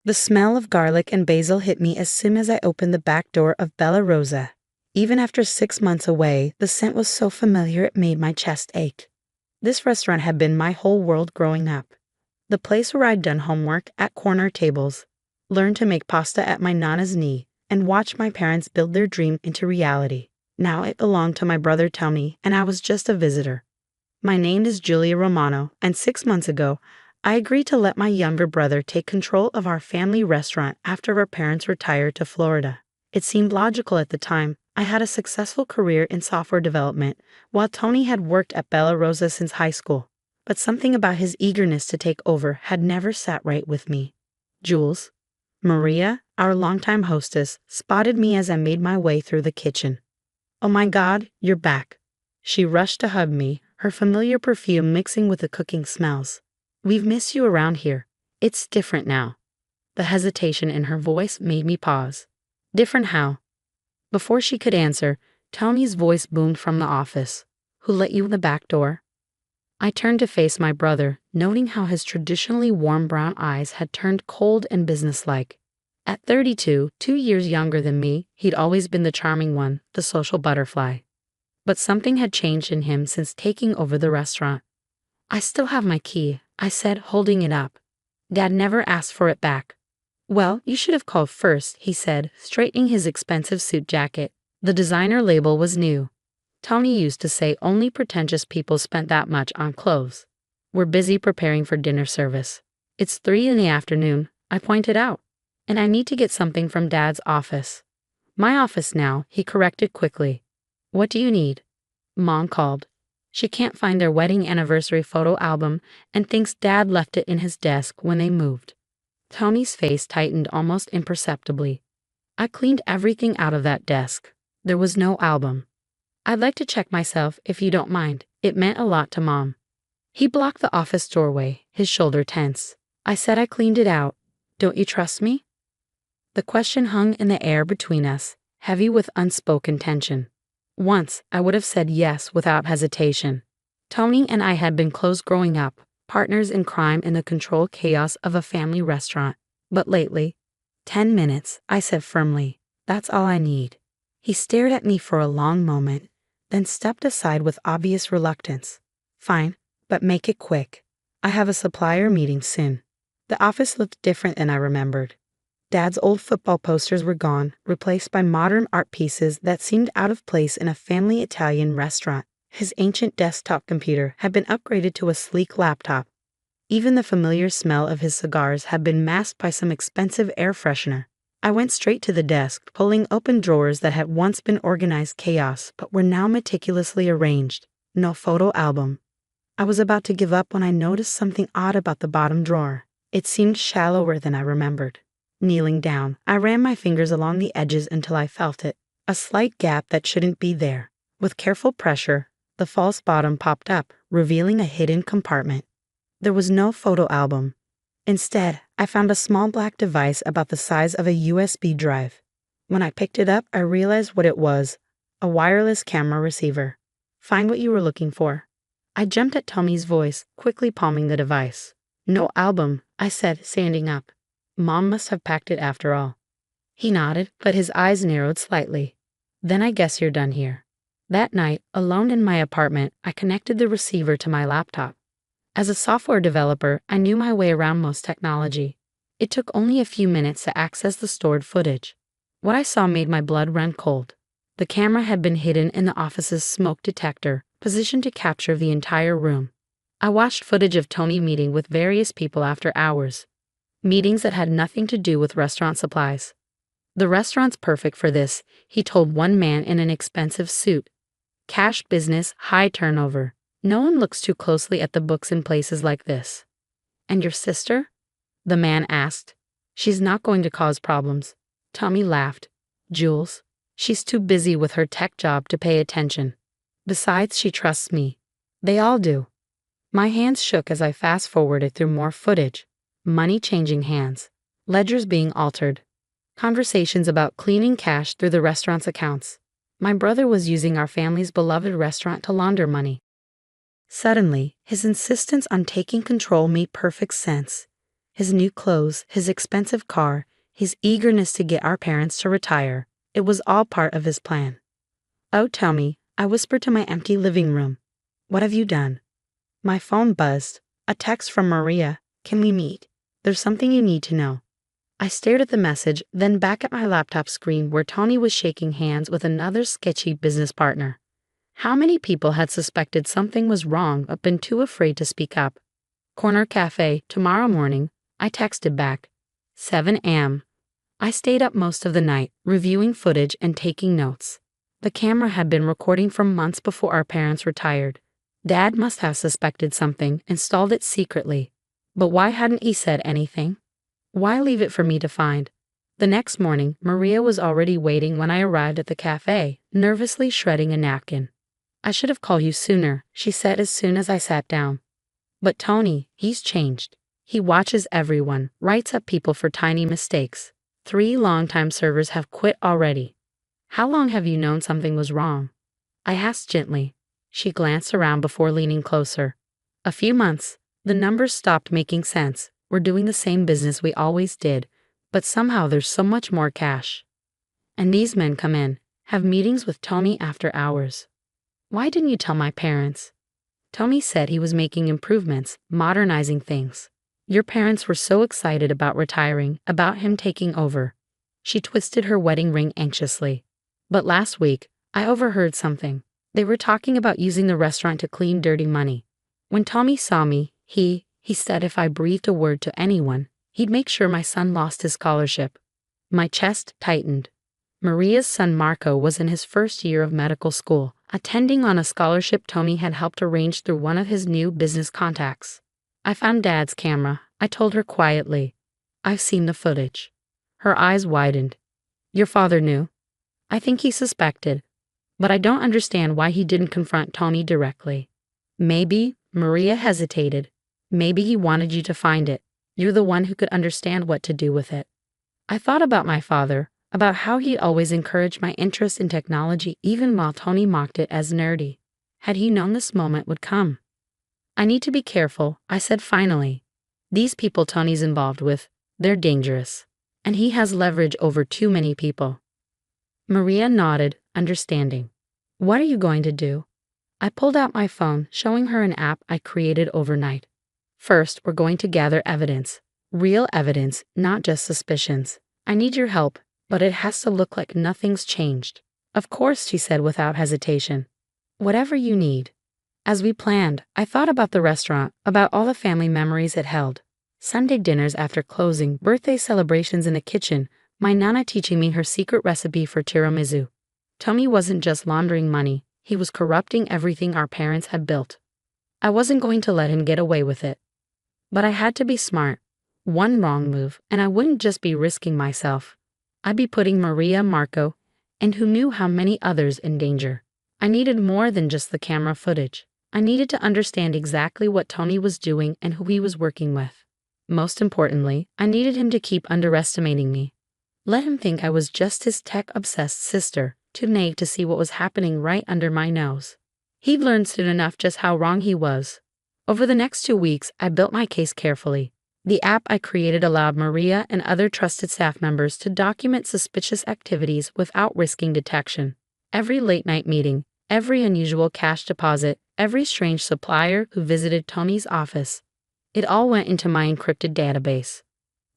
The smell of garlic and basil hit me as soon as I opened the back door of Bella Rosa. Even after 6 months away, the scent was so familiar it made my chest ache. This restaurant had been my whole world growing up. The place where I'd done homework at corner tables, learned to make pasta at my nana's knee, and watched my parents build their dream into reality. Now it belonged to my brother Tony, and I was just a visitor. My name is Julia Romano, and 6 months ago, I agreed to let my younger brother take control of our family restaurant after our parents retired to Florida. It seemed logical at the time. I had a successful career in software development, while Tony had worked at Bella Rosa since high school. But something about his eagerness to take over had never sat right with me. Jules, Maria, our longtime hostess, spotted me as I made my way through the kitchen. "Oh my God, you're back." She rushed to hug me, her familiar perfume mixing with the cooking smells. "We've missed you around here. It's different now." The hesitation in her voice made me pause. "Different how?" Before she could answer, Tony's voice boomed from the office. "Who let you in the back door?" I turned to face my brother, noting how his traditionally warm brown eyes had turned cold and businesslike. At 32, 2 years younger than me, he'd always been the charming one, the social butterfly. But something had changed in him since taking over the restaurant. "I still have my key," I said, holding it up. "Dad never asked for it back." "Well, you should have called first," he said, straightening his expensive suit jacket. The designer label was new. Tony used to say only pretentious people spent that much on clothes. "We're busy preparing for dinner service." "It's 3 in the afternoon," I pointed out. "And I need to get something from Dad's office." "My office now," he corrected quickly. "What do you need?" Mom called. She can't find their wedding anniversary photo album and thinks Dad left it in his desk when they moved. Tony's face tightened almost imperceptibly. "I cleaned everything out of that desk. There was no album." "I'd like to check myself if you don't mind." It meant a lot to Mom. He blocked the office doorway, his shoulder tense. "I said I cleaned it out. Don't you trust me?" The question hung in the air between us, heavy with unspoken tension. Once, I would have said yes without hesitation. Tony and I had been close growing up, partners in crime in the controlled chaos of a family restaurant. But lately, 10 minutes, I said firmly. "That's all I need." He stared at me for a long moment, then stepped aside with obvious reluctance. "Fine, but make it quick. I have a supplier meeting soon." The office looked different than I remembered. Dad's old football posters were gone, replaced by modern art pieces that seemed out of place in a family Italian restaurant. His ancient desktop computer had been upgraded to a sleek laptop. Even the familiar smell of his cigars had been masked by some expensive air freshener. I went straight to the desk, pulling open drawers that had once been organized chaos but were now meticulously arranged. No photo album. I was about to give up when I noticed something odd about the bottom drawer. It seemed shallower than I remembered. Kneeling down, I ran my fingers along the edges until I felt it. A slight gap that shouldn't be there. With careful pressure, the false bottom popped up, revealing a hidden compartment. There was no photo album. Instead, I found a small black device about the size of a USB drive. When I picked it up, I realized what it was: a wireless camera receiver. "Find what you were looking for." I jumped at Tommy's voice, quickly palming the device. "No album," I said, standing up. "Mom must have packed it after all." He nodded, but his eyes narrowed slightly. "Then I guess you're done here." That night, alone in my apartment, I connected the receiver to my laptop. As a software developer, I knew my way around most technology. It took only a few minutes to access the stored footage. What I saw made my blood run cold. The camera had been hidden in the office's smoke detector, positioned to capture the entire room. I watched footage of Tony meeting with various people after hours. Meetings that had nothing to do with restaurant supplies. "The restaurant's perfect for this," he told one man in an expensive suit. "Cash business, high turnover. No one looks too closely at the books in places like this." "And your sister?" the man asked. "She's not going to cause problems." Tommy laughed. "Jules, she's too busy with her tech job to pay attention. Besides, she trusts me. They all do." My hands shook as I fast-forwarded through more footage. Money changing hands. Ledgers being altered. Conversations about cleaning cash through the restaurant's accounts. My brother was using our family's beloved restaurant to launder money. Suddenly, his insistence on taking control made perfect sense. His new clothes, his expensive car, his eagerness to get our parents to retire. It was all part of his plan. "Oh, tell me," I whispered to my empty living room. "What have you done?" My phone buzzed. A text from Maria. "Can we meet? There's something you need to know." I stared at the message, then back at my laptop screen where Tony was shaking hands with another sketchy business partner. How many people had suspected something was wrong but been too afraid to speak up? "Corner Cafe, tomorrow morning," I texted back. 7 a.m. I stayed up most of the night, reviewing footage and taking notes. The camera had been recording for months before our parents retired. Dad must have suspected something, installed it secretly. But why hadn't he said anything? Why leave it for me to find? The next morning, Maria was already waiting when I arrived at the cafe, nervously shredding a napkin. "I should have called you sooner," she said as soon as I sat down. "But Tony, he's changed. He watches everyone, writes up people for tiny mistakes. 3 longtime servers have quit already." "How long have you known something was wrong?" I asked gently. She glanced around before leaning closer. "A few months. The numbers stopped making sense. We're doing the same business we always did, but somehow there's so much more cash. And these men come in, have meetings with Tony after hours." "Why didn't you tell my parents?" "Tony said he was making improvements, modernizing things. Your parents were so excited about retiring, about him taking over." She twisted her wedding ring anxiously. "But last week, I overheard something. They were talking about using the restaurant to clean dirty money. When Tommy saw me, he said if I breathed a word to anyone, he'd make sure my son lost his scholarship." My chest tightened. Maria's son Marco was in his first year of medical school, attending on a scholarship Tony had helped arrange through one of his new business contacts. "I found Dad's camera," I told her quietly. "I've seen the footage." Her eyes widened. "Your father knew?" "I think he suspected. But I don't understand why he didn't confront Tony directly." "Maybe," Maria hesitated, "maybe he wanted you to find it. You're the one who could understand what to do with it." I thought about my father, about how he'd always encouraged my interest in technology even while Tony mocked it as nerdy. Had he known this moment would come? "I need to be careful," I said finally. "These people Tony's involved with, they're dangerous. And he has leverage over too many people." Maria nodded, understanding. "What are you going to do?" I pulled out my phone, showing her an app I created overnight. "First, we're going to gather evidence. Real evidence, not just suspicions. I need your help, but it has to look like nothing's changed." "Of course," she said without hesitation. "Whatever you need." As we planned, I thought about the restaurant, about all the family memories it held. Sunday dinners after closing, birthday celebrations in the kitchen, my Nana teaching me her secret recipe for tiramisu. Tony wasn't just laundering money, he was corrupting everything our parents had built. I wasn't going to let him get away with it. But I had to be smart. One wrong move, and I wouldn't just be risking myself. I'd be putting Maria, Marco, and who knew how many others in danger. I needed more than just the camera footage. I needed to understand exactly what Tony was doing and who he was working with. Most importantly, I needed him to keep underestimating me. Let him think I was just his tech-obsessed sister, too naive to see what was happening right under my nose. He'd learned soon enough just how wrong he was. Over the next 2 weeks, I built my case carefully. The app I created allowed Maria and other trusted staff members to document suspicious activities without risking detection. Every late-night meeting, every unusual cash deposit, every strange supplier who visited Tony's office. It all went into my encrypted database.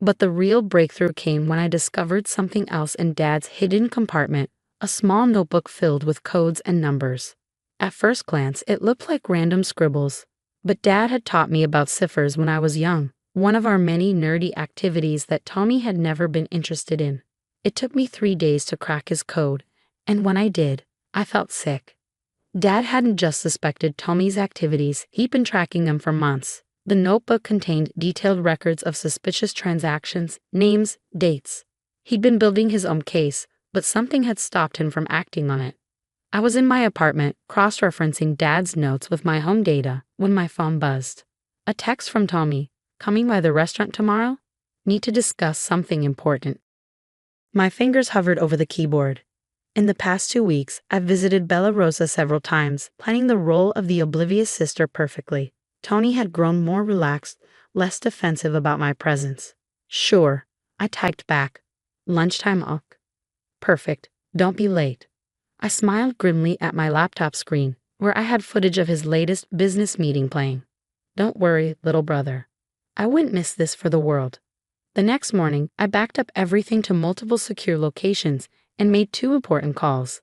But the real breakthrough came when I discovered something else in Dad's hidden compartment, a small notebook filled with codes and numbers. At first glance, it looked like random scribbles. But Dad had taught me about ciphers when I was young, one of our many nerdy activities that Tony had never been interested in. It took me 3 days to crack his code, and when I did, I felt sick. Dad hadn't just suspected Tony's activities, he'd been tracking them for months. The notebook contained detailed records of suspicious transactions, names, dates. He'd been building his own case, but something had stopped him from acting on it. I was in my apartment, cross-referencing Dad's notes with my home data, when my phone buzzed. A text from Tommy. "Coming by the restaurant tomorrow? Need to discuss something important." My fingers hovered over the keyboard. In the past 2 weeks, I've visited Bella Rosa several times, playing the role of the oblivious sister perfectly. Tony had grown more relaxed, less defensive about my presence. Sure, I typed back. Lunchtime ok. Perfect, don't be late. I smiled grimly at my laptop screen, where I had footage of his latest business meeting playing. Don't worry, little brother. I wouldn't miss this for the world. The next morning, I backed up everything to multiple secure locations and made 2 important calls.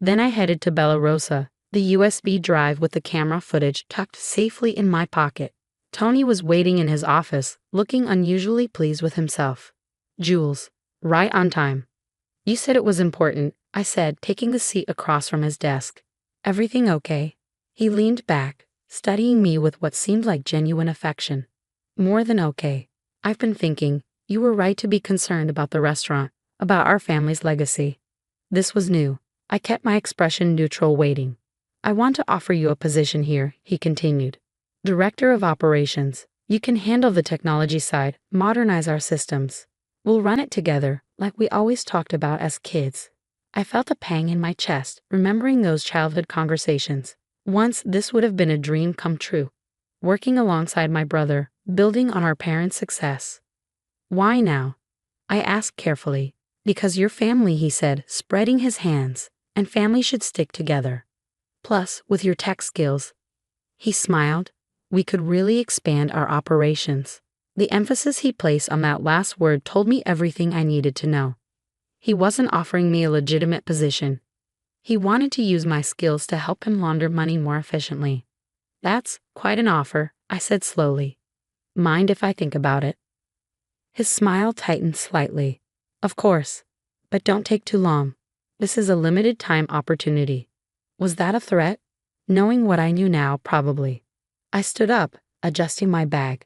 Then I headed to Bella Rosa, the USB drive with the camera footage tucked safely in my pocket. Tony was waiting in his office, looking unusually pleased with himself. Jules, right on time. You said it was important, I said, taking the seat across from his desk. Everything okay? He leaned back, studying me with what seemed like genuine affection. More than okay. I've been thinking, you were right to be concerned about the restaurant, about our family's legacy. This was new. I kept my expression neutral, waiting. I want to offer you a position here, he continued. Director of Operations. You can handle the technology side, modernize our systems. We'll run it together, like we always talked about as kids. I felt a pang in my chest, remembering those childhood conversations. Once this would have been a dream come true. Working alongside my brother, building on our parents' success. Why now? I asked carefully. Because your family, he said, spreading his hands, and family should stick together. Plus, with your tech skills. He smiled. We could really expand our operations. The emphasis he placed on that last word told me everything I needed to know. He wasn't offering me a legitimate position. He wanted to use my skills to help him launder money more efficiently. That's quite an offer, I said slowly. Mind if I think about it? His smile tightened slightly. Of course. But don't take too long. This is a limited time opportunity. Was that a threat? Knowing what I knew now, probably. I stood up, adjusting my bag.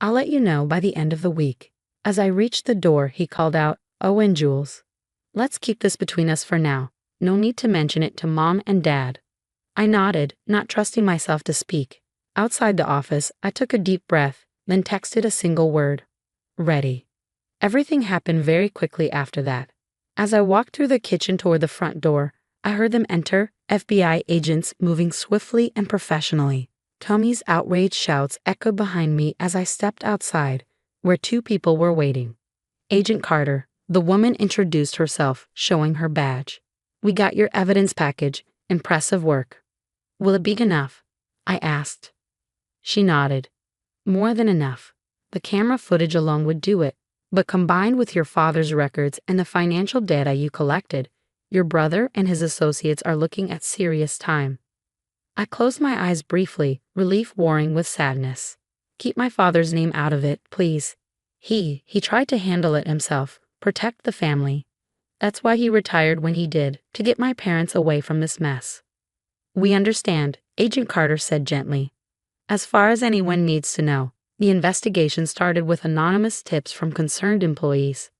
I'll let you know by the end of the week. As I reached the door, he called out, Oh, and Jules. Let's keep this between us for now. No need to mention it to Mom and Dad. I nodded, not trusting myself to speak. Outside the office, I took a deep breath, then texted a single word. Ready. Everything happened very quickly after that. As I walked through the kitchen toward the front door, I heard them enter, FBI agents moving swiftly and professionally. Tommy's outraged shouts echoed behind me as I stepped outside, where 2 people were waiting. Agent Carter, the woman introduced herself, showing her badge. We got your evidence package. Impressive work. Will it be enough? I asked. She nodded. More than enough. The camera footage alone would do it, but combined with your father's records and the financial data you collected, your brother and his associates are looking at serious time. I closed my eyes briefly, relief warring with sadness. Keep my father's name out of it, please. He tried to handle it himself, protect the family. That's why he retired when he did, to get my parents away from this mess. We understand, Agent Carter said gently. As far as anyone needs to know, the investigation started with anonymous tips from concerned employees.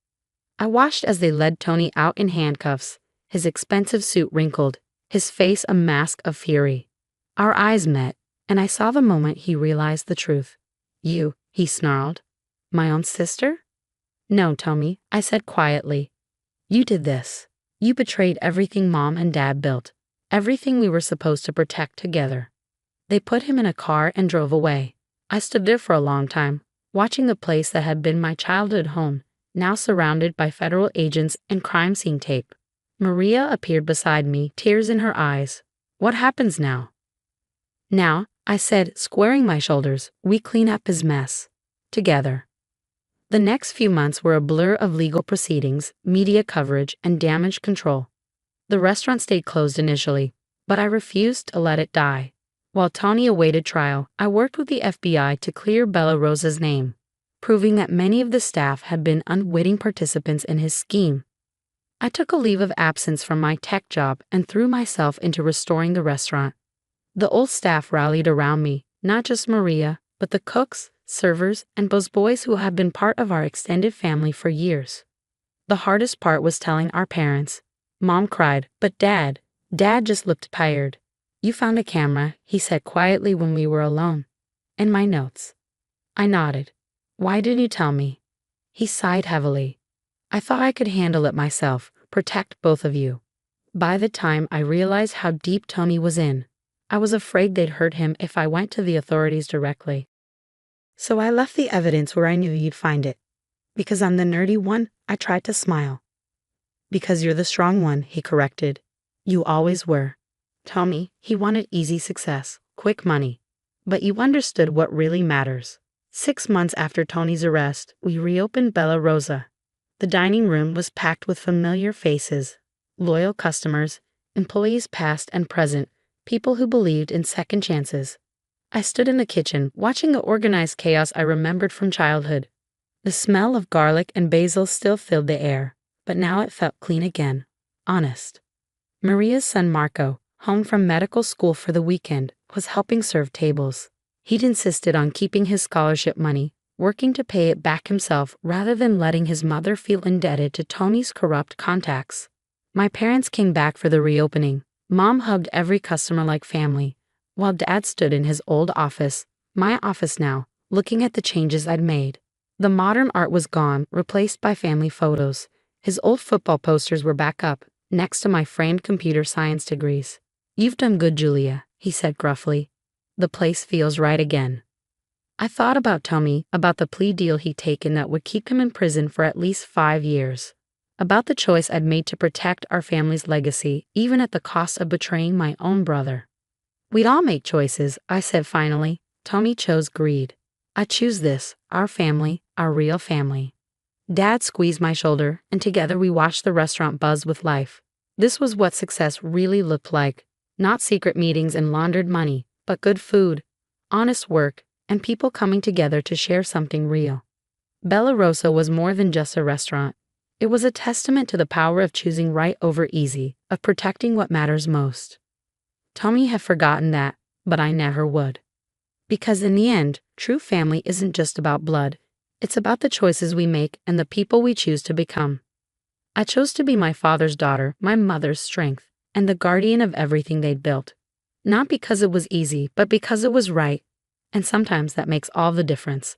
I watched as they led Tony out in handcuffs, his expensive suit wrinkled, his face a mask of fury. Our eyes met, and I saw the moment he realized the truth. You, he snarled. My own sister? No, Tommy, I said quietly. You did this. You betrayed everything Mom and Dad built, everything we were supposed to protect together. They put him in a car and drove away. I stood there for a long time, watching the place that had been my childhood home, now surrounded by federal agents and crime scene tape. Maria appeared beside me, tears in her eyes. What happens now? Now, I said, squaring my shoulders, we clean up his mess. Together. The next few months were a blur of legal proceedings, media coverage, and damage control. The restaurant stayed closed initially, but I refused to let it die. While Tony awaited trial, I worked with the FBI to clear Bella Rosa's name, proving that many of the staff had been unwitting participants in his scheme. I took a leave of absence from my tech job and threw myself into restoring the restaurant. The old staff rallied around me, not just Maria, but the cooks, servers, and busboys who had been part of our extended family for years. The hardest part was telling our parents. Mom cried, but Dad just looked tired. You found a camera, he said quietly when we were alone. And my notes. I nodded. Why didn't you tell me? He sighed heavily. I thought I could handle it myself, protect both of you. By the time I realized how deep Tony was in, I was afraid they'd hurt him if I went to the authorities directly. So I left the evidence where I knew you'd find it. Because I'm the nerdy one, I tried to smile. Because you're the strong one, he corrected. You always were. Tommy, he wanted easy success, quick money. But you understood what really matters. 6 months after Tony's arrest, we reopened Bella Rosa. The dining room was packed with familiar faces, loyal customers, employees past and present, people who believed in second chances. I stood in the kitchen, watching the organized chaos I remembered from childhood. The smell of garlic and basil still filled the air, but now it felt clean again, honest. Maria's son Marco, home from medical school for the weekend, was helping serve tables. He'd insisted on keeping his scholarship money, working to pay it back himself rather than letting his mother feel indebted to Tony's corrupt contacts. My parents came back for the reopening. Mom hugged every customer like family, while Dad stood in his old office, my office now, looking at the changes I'd made. The modern art was gone, replaced by family photos. His old football posters were back up, next to my framed computer science degrees. You've done good, Julia, he said gruffly. The place feels right again. I thought about Tommy, about the plea deal he'd taken that would keep him in prison for at least 5 years. About the choice I'd made to protect our family's legacy, even at the cost of betraying my own brother. We'd all make choices, I said finally. Tommy chose greed. I choose this, our family, our real family. Dad squeezed my shoulder, and together we watched the restaurant buzz with life. This was what success really looked like. Not secret meetings and laundered money, but good food, honest work, and people coming together to share something real. Bella Rosa was more than just a restaurant. It was a testament to the power of choosing right over easy, of protecting what matters most. Tommy had forgotten that, but I never would. Because in the end, true family isn't just about blood. It's about the choices we make and the people we choose to become. I chose to be my father's daughter, my mother's strength, and the guardian of everything they'd built. Not because it was easy, but because it was right. And sometimes that makes all the difference.